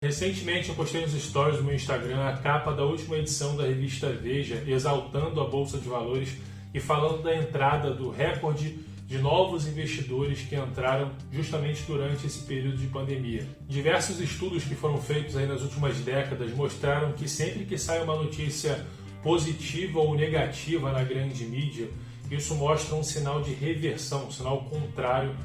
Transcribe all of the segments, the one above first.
Recentemente eu postei nos stories do meu Instagram a capa da última edição da revista Veja, exaltando a Bolsa de Valores e falando da entrada do recorde de novos investidores que entraram justamente durante esse período de pandemia. Diversos estudos que foram feitos aí nas últimas décadas mostraram que sempre que sai uma notícia positiva ou negativa na grande mídia, isso mostra um sinal de reversão, um sinal contrário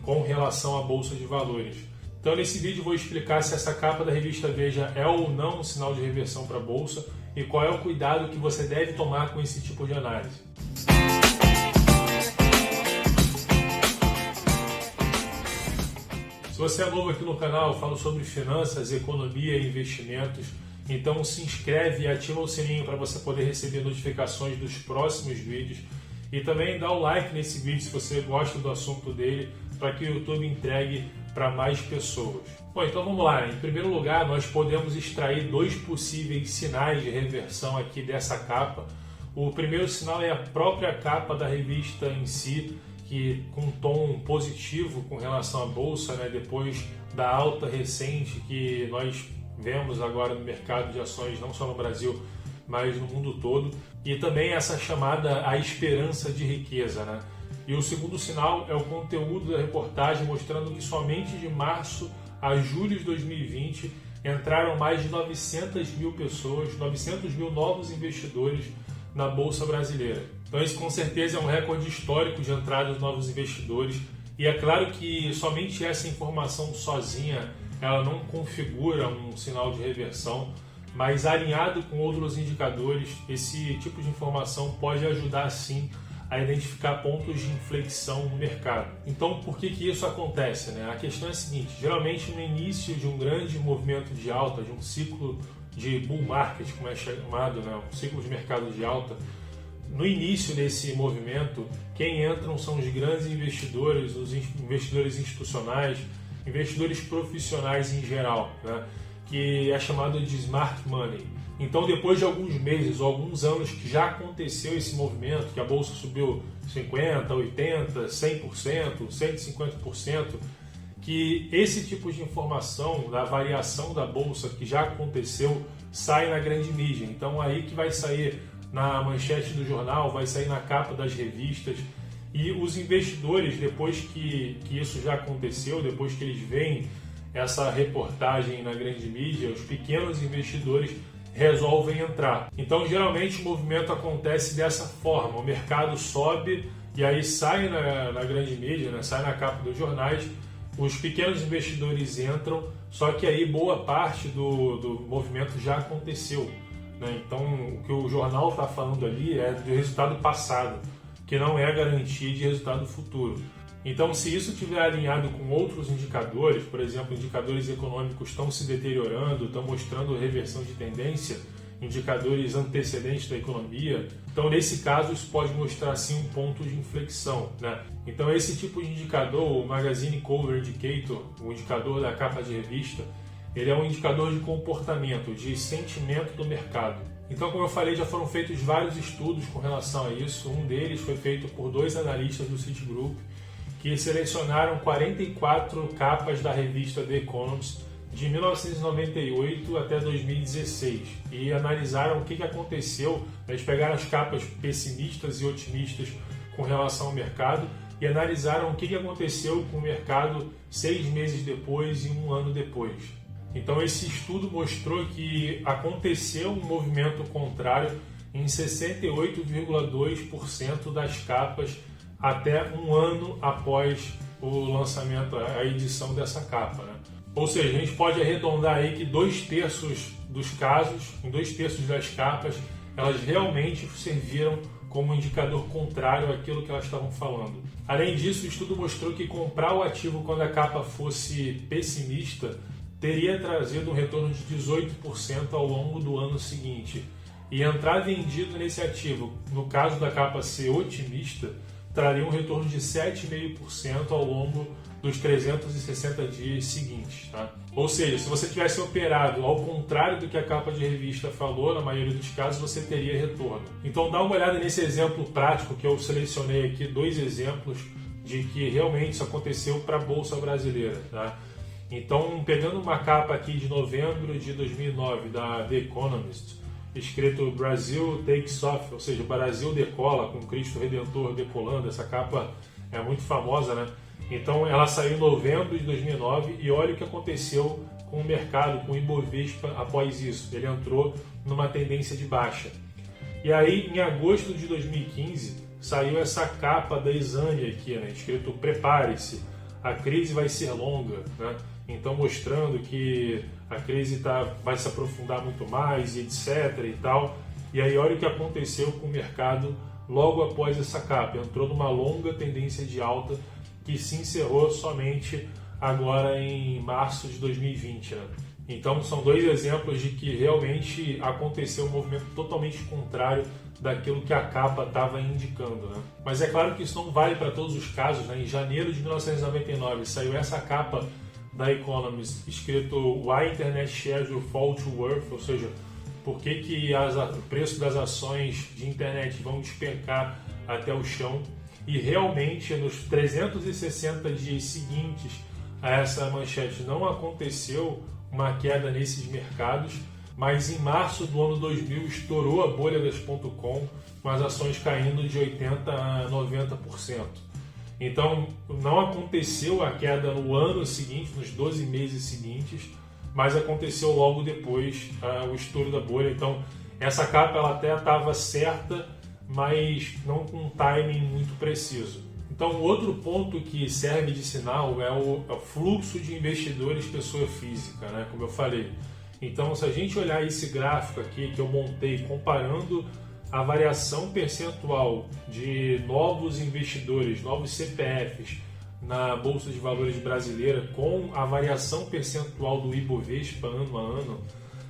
com relação à Bolsa de Valores. Então nesse vídeo vou explicar se essa capa da revista Veja é ou não um sinal de reversão para a Bolsa e qual é o cuidado que você deve tomar com esse tipo de análise. Se você é novo aqui no canal, eu falo sobre finanças, economia e investimentos, então se inscreve e ativa o sininho para você poder receber notificações dos próximos vídeos e também dá o like nesse vídeo se você gosta do assunto dele, para que o YouTube entregue para mais pessoas. Bom, então vamos lá. Em primeiro lugar, nós podemos extrair dois possíveis sinais de reversão aqui dessa capa. O primeiro sinal é a própria capa da revista em si, que com um tom positivo com relação à Bolsa, né, depois da alta recente que nós vemos agora no mercado de ações, não só no Brasil, mas no mundo todo. E também essa chamada a esperança de riqueza, né? E o segundo sinal é o conteúdo da reportagem mostrando que somente de março a julho de 2020 entraram mais de 900 mil pessoas, 900 mil novos investidores na Bolsa Brasileira. Então esse com certeza é um recorde histórico de entrada de novos investidores e é claro que somente essa informação sozinha ela não configura um sinal de reversão, mas alinhado com outros indicadores, esse tipo de informação pode ajudar sim a identificar pontos de inflexão no mercado. Então, por que isso acontece, né? A questão é a seguinte: geralmente no início de um grande movimento de alta, de um ciclo de bull market, como é chamado, né? Um ciclo de mercado de alta, no início desse movimento, quem entram são os grandes investidores, os investidores institucionais, investidores profissionais em geral, né? Que é chamado de smart money. Então, depois de alguns meses ou alguns anos que já aconteceu esse movimento, que a Bolsa subiu 50%, 80%, 100%, 150%, que esse tipo de informação da variação da Bolsa que já aconteceu sai na grande mídia. Então, aí que vai sair na manchete do jornal, vai sair na capa das revistas. E os investidores, depois que isso já aconteceu, depois que eles veem essa reportagem na grande mídia, os pequenos investidores resolvem entrar. Então, geralmente o movimento acontece dessa forma: o mercado sobe e aí sai na grande mídia, né? Sai na capa dos jornais, os pequenos investidores entram, só que aí boa parte do movimento já aconteceu, né? Então, o que o jornal está falando ali é do resultado passado, que não é garantia de resultado futuro. Então, se isso estiver alinhado com outros indicadores, por exemplo, indicadores econômicos estão se deteriorando, estão mostrando reversão de tendência, indicadores antecedentes da economia, então nesse caso isso pode mostrar sim um ponto de inflexão, né? Então esse tipo de indicador, o Magazine Cover Indicator, o indicador da capa de revista, ele é um indicador de comportamento, de sentimento do mercado. Então, como eu falei, já foram feitos vários estudos com relação a isso. Um deles foi feito por dois analistas do Citigroup, que selecionaram 44 capas da revista The Economist de 1998 até 2016 e analisaram o que aconteceu. Eles pegaram as capas pessimistas e otimistas com relação ao mercado e analisaram o que aconteceu com o mercado 6 meses depois e um ano depois. Então esse estudo mostrou que aconteceu um movimento contrário em 68,2% das capas até um ano após o lançamento, a edição dessa capa, né? Ou seja, a gente pode arredondar aí que 2/3 dos casos, em 2/3 das capas, elas realmente serviram como indicador contrário àquilo que elas estavam falando. Além disso, o estudo mostrou que comprar o ativo quando a capa fosse pessimista teria trazido um retorno de 18% ao longo do ano seguinte. E entrar vendido nesse ativo, no caso da capa ser otimista, traria um retorno de 7,5% ao longo dos 360 dias seguintes, tá? Ou seja, se você tivesse operado ao contrário do que a capa de revista falou, na maioria dos casos você teria retorno. Então dá uma olhada nesse exemplo prático que eu selecionei aqui, dois exemplos de que realmente isso aconteceu para a Bolsa Brasileira, tá? Então, pegando uma capa aqui de novembro de 2009 da The Economist, escrito Brasil Takes Off, ou seja, Brasil decola, com Cristo Redentor decolando. Essa capa é muito famosa, né? Então, ela saiu em novembro de 2009 e olha o que aconteceu com o mercado, com o Ibovespa após isso. Ele entrou numa tendência de baixa. E aí, em agosto de 2015, saiu essa capa da Exane aqui, né? Escrito Prepare-se, a crise vai ser longa, né? Então, mostrando que a crise vai se aprofundar muito mais, e etc. e tal. E aí, olha o que aconteceu com o mercado logo após essa capa. Entrou numa longa tendência de alta que se encerrou somente agora em março de 2020. Né? Então, são dois exemplos de que realmente aconteceu um movimento totalmente contrário daquilo que a capa estava indicando. Né? Mas é claro que isso não vale para todos os casos. Né? Em janeiro de 1999 saiu essa capa da Economist, escrito Why Internet Shares Will Fall to Worth, ou seja, por que o preço das ações de internet vão despencar até o chão. E realmente, nos 360 dias seguintes a essa manchete, não aconteceu uma queda nesses mercados, mas em março do ano 2000 estourou a bolha das .com, com as ações caindo de 80% a 90%. Então, não aconteceu a queda no ano seguinte, nos 12 meses seguintes, mas aconteceu logo depois o estouro da bolha. Então, essa capa ela até estava certa, mas não com um timing muito preciso. Então, outro ponto que serve de sinal é o fluxo de investidores pessoa física, né? Como eu falei. Então, se a gente olhar esse gráfico aqui que eu montei comparando a variação percentual de novos investidores, novos CPFs na Bolsa de Valores brasileira com a variação percentual do Ibovespa ano a ano,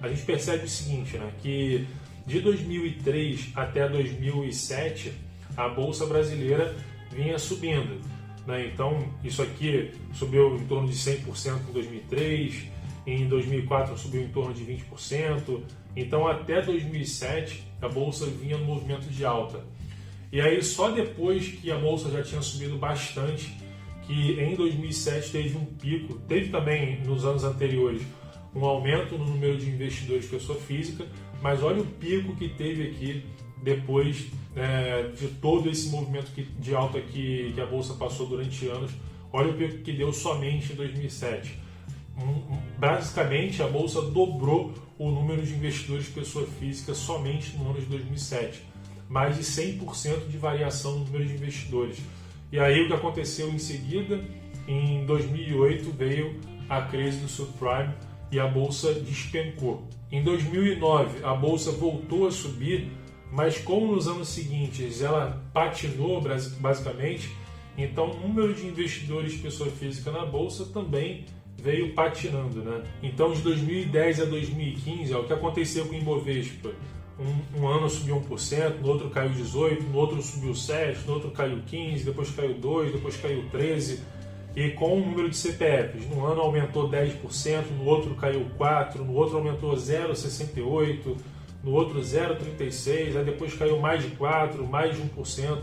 a gente percebe o seguinte, né? Que de 2003 até 2007, a Bolsa brasileira vinha subindo. Né? Então, isso aqui subiu em torno de 100% em 2003, em 2004 subiu em torno de 20%, então até 2007 a Bolsa vinha no movimento de alta. E aí só depois que a Bolsa já tinha subido bastante, que em 2007 teve um pico, teve também nos anos anteriores um aumento no número de investidores pessoa física, mas olha o pico que teve aqui depois de todo esse movimento de alta que a Bolsa passou durante anos. Olha o pico que deu somente em 2007. Basicamente, a Bolsa dobrou o número de investidores pessoa física somente no ano de 2007. Mais de 100% de variação no número de investidores. E aí o que aconteceu em seguida, em 2008 veio a crise do subprime e a Bolsa despencou. Em 2009 a Bolsa voltou a subir, mas como nos anos seguintes ela patinou basicamente, então o número de investidores pessoa física na Bolsa também veio patinando, né? Então de 2010 a 2015, o que aconteceu com o Ibovespa? Um ano subiu 1%, no outro caiu 18%, no outro subiu 7%, no outro caiu 15%, depois caiu 2%, depois caiu 13%. E com o número de CPFs, no ano aumentou 10%, no outro caiu 4%, no outro aumentou 0,68%, no outro 0,36%, aí depois caiu mais de 4%, mais de 1%.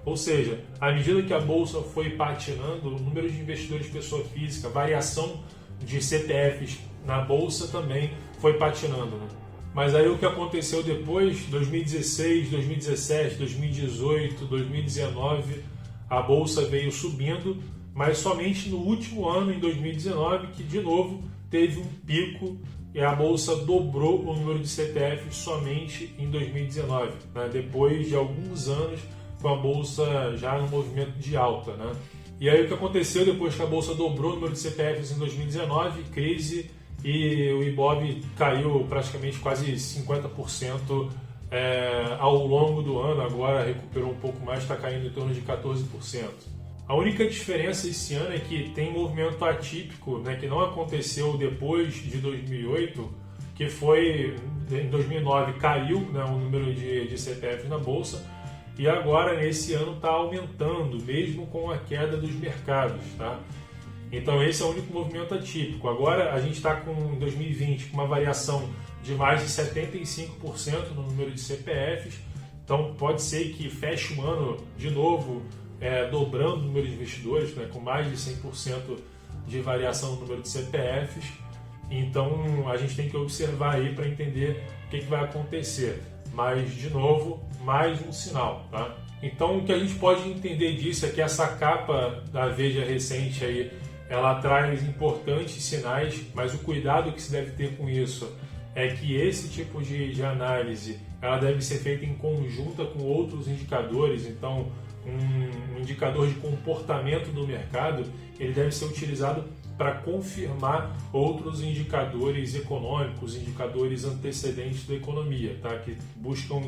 Ou seja, à medida que a Bolsa foi patinando, o número de investidores pessoa física, a variação de CPFs na Bolsa também foi patinando. Né? Mas aí o que aconteceu depois, 2016, 2017, 2018, 2019, a Bolsa veio subindo, mas somente no último ano, em 2019, que de novo teve um pico e a Bolsa dobrou o número de CPFs somente em 2019, né? Depois de alguns anos com a Bolsa já no movimento de alta. Né? E aí o que aconteceu depois que a Bolsa dobrou o número de CPFs em 2019, crise, e o Ibov caiu praticamente quase 50% ao longo do ano, agora recuperou um pouco mais, está caindo em torno de 14%. A única diferença esse ano é que tem um movimento atípico, né, que não aconteceu depois de 2008, que foi em 2009 caiu, né, o número de CPFs na Bolsa, e agora nesse ano está aumentando, mesmo com a queda dos mercados. Tá? Então esse é o único movimento atípico. Agora a gente está em 2020 com uma variação de mais de 75% no número de CPFs, então pode ser que feche o ano de novo dobrando o número de investidores, né, com mais de 100% de variação no número de CPFs. Então a gente tem que observar aí para entender o que vai acontecer. Mas, de novo, mais um sinal, tá? Então o que a gente pode entender disso é que essa capa da Veja recente aí, ela traz importantes sinais, mas o cuidado que se deve ter com isso é que esse tipo de análise ela deve ser feita em conjunta com outros indicadores. Então um indicador de comportamento do mercado ele deve ser utilizado para confirmar outros indicadores econômicos, indicadores antecedentes da economia, tá? Que buscam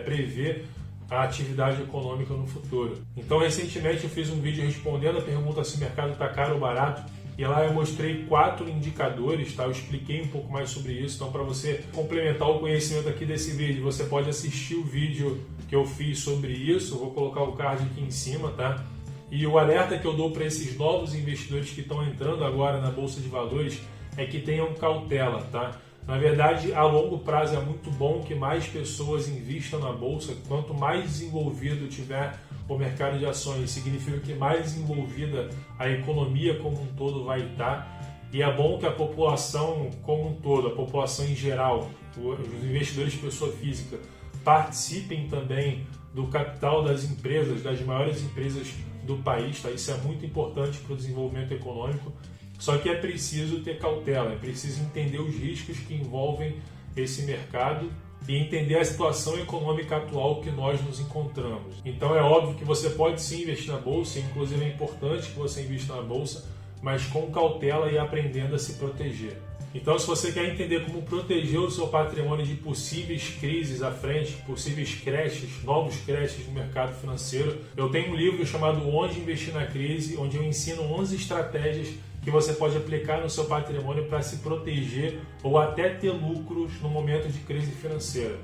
prever a atividade econômica no futuro. Então, recentemente eu fiz um vídeo respondendo a pergunta se o mercado está caro ou barato, e lá eu mostrei 4 indicadores, tá? Eu expliquei um pouco mais sobre isso. Então, para você complementar o conhecimento aqui desse vídeo, você pode assistir o vídeo que eu fiz sobre isso. Eu vou colocar o card aqui em cima, tá? E o alerta que eu dou para esses novos investidores que estão entrando agora na Bolsa de Valores é que tenham cautela, tá? Na verdade, a longo prazo é muito bom que mais pessoas invistam na Bolsa. Quanto mais desenvolvido tiver o mercado de ações, significa que mais desenvolvida a economia como um todo vai estar. E é bom que a população como um todo, a população em geral, os investidores de pessoa física, participem também do capital das empresas, das maiores empresas do país, tá? Isso é muito importante para o desenvolvimento econômico, só que é preciso ter cautela, é preciso entender os riscos que envolvem esse mercado e entender a situação econômica atual que nós nos encontramos. Então é óbvio que você pode sim investir na Bolsa, inclusive é importante que você invista na Bolsa, mas com cautela e aprendendo a se proteger. Então, se você quer entender como proteger o seu patrimônio de possíveis crises à frente, possíveis crashes, novos crashes no mercado financeiro, eu tenho um livro chamado Onde Investir na Crise, onde eu ensino 11 estratégias que você pode aplicar no seu patrimônio para se proteger ou até ter lucros no momento de crise financeira.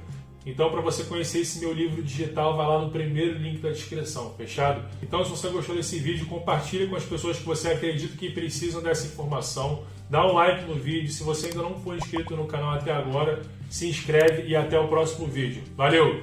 Então, para você conhecer esse meu livro digital, vai lá no primeiro link da descrição, fechado? Então, se você gostou desse vídeo, compartilhe com as pessoas que você acredita que precisam dessa informação. Dá um like no vídeo. Se você ainda não for inscrito no canal até agora, se inscreve e até o próximo vídeo. Valeu!